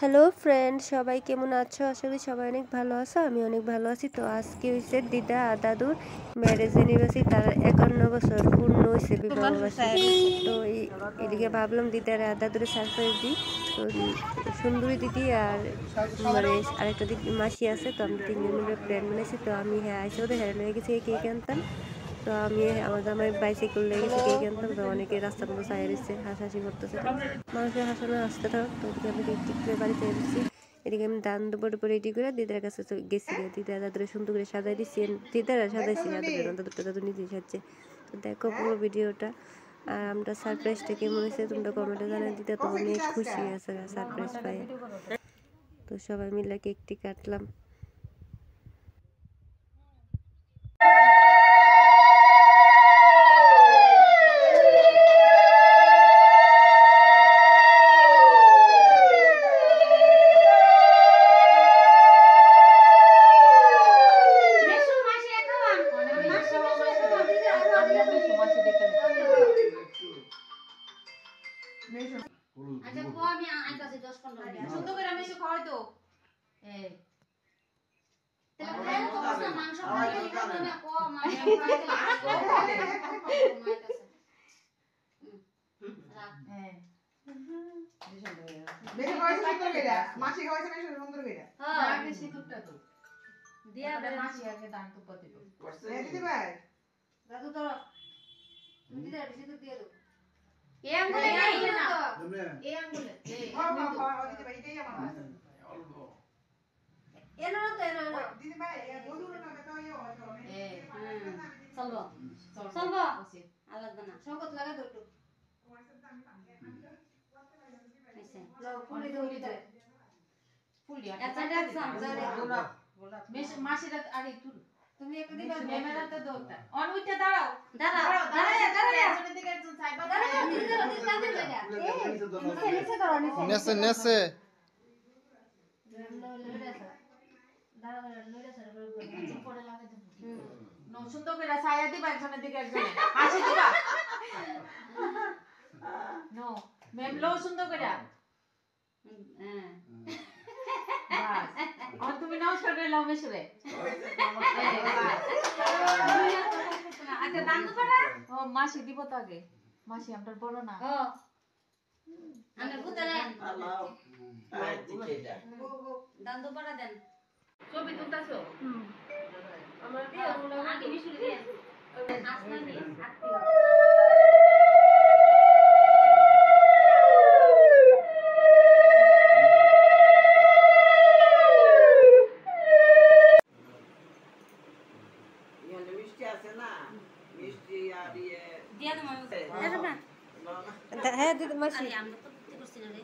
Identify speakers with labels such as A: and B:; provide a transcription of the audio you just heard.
A: Hello friend, সবাই কেমন আছো? আশা করি সবাই অনেক ভালো আছো। আমি অনেক ভালো আছি। তো আজকে হয়েছে দিদা আর দাদুর ম্যারেজ অ্যানিভার্সারি, তার 51 বছর পূর্ণ হয়েছে বিবাহবার্ষিকী। তো এদিকে ভাবলাম দিদার আর দাদুরে সারপ্রাইজ দিই। তো সুন্দরী দিদি আর মানে আরেকটা দিদি মাসি আছে, তো আমরা তিনজন মিলে প্ল্যান বানাইছি। তো আমি আইসে ওদের হ্যাঁ লয়ে গেছি কেক আনতাম। তো আমি আমার জামাই বাইসাইকেল লেগে গেছি কেক আনতাম। তো অনেকে রাস্তার মধ্যে চাই দিচ্ছে, হাসাহাসি করতেছে। তো মানুষের হাসানো আসতে থাক। তো ওদিকে আমি কেক টিক করে বাড়িতে এসেছি। এদিকে আমি দান দুপুর রেডি করে দিদার কাছে গেছি। দিদা দাদুরে সুন্দর করে সাজাই দিচ্ছি, দিদারা সাজাইছি, দাদুরে না, দাদুরটা দাদু নিজেই সাজছে। তো দেখো পুরো ভিডিওটা। আর আমরা সারপ্রাইজটা কেমন হয়েছে তোমরা কমেন্টে জানাই। দিদা তো অনেক খুশি হয়েছে সারপ্রাইজ পাই। তো সবাই মিলে কেকটি কাটলাম।
B: আচ্ছা কো আমি আইতাছি 10-15 মিনিট সুন্দর করে আমি এসে খাওয়াই তো এই তাহলে খাই তো বসে মাংস খাই তো না কো মাংস খাই তো আসো মাইতাছে রাখ হ্যাঁ
C: বেশি খাওয়াইছে সুন্দর কইরা মাসি খাওয়াইছে বেশি সুন্দর কইরা
B: হ্যাঁ আগে সিতুরটা তো দিয়া বেড়ে মাসি আগে দান তো পতি তো
C: দিদি ভাই
B: দাদু তো দিদি আর সিতুর দিয়ে দাও এই আঙ্গুলে নেই না এই আঙ্গুলে এই
C: দিদি ভাই এটাই আমার আছে
B: এনো তো এনো
C: দিদি ভাই বন্ধুর না তো ইও
B: এই চলবো চলবো আলাদা না সংকট লাগা তো একটু ফুল দিয়ে উড়ি যায় ফুল দিয়া আচ্ছা দেখছাম জানি গোলাপ গোলাপ মাসিরা আরে তুই তুমি একটু দিবা ক্যামেরাতে দৌড়টা অন উইটা দাঁড়াও দাঁড়াও একজনের দিকে একজন সাইবা দাঁড়াও নিচে করো
D: নেছে নেছে
B: পড়ে লাগে নো সুন্দর করে ছায়া দিবা একজনের দিকে একজন হাসি দিবা নো মেম লো সুন্দর করে বাস আর তুমি নমস্কার করে লাও মেশরে আচ্ছা দান তো পড়া ও মাসি দিব তো আগে মাসি আমটার বড় না ও আমি বুতলে আল্লাহ আয় দিকে যা দান তো পড়া দেন ছবি তুলতাছো আমার দিয়ে আগে মিশুরি দিয়ে আসমানি আত্মীয়
A: হ্যাঁ দিদি মাসি
B: আমরা তো করছি না রে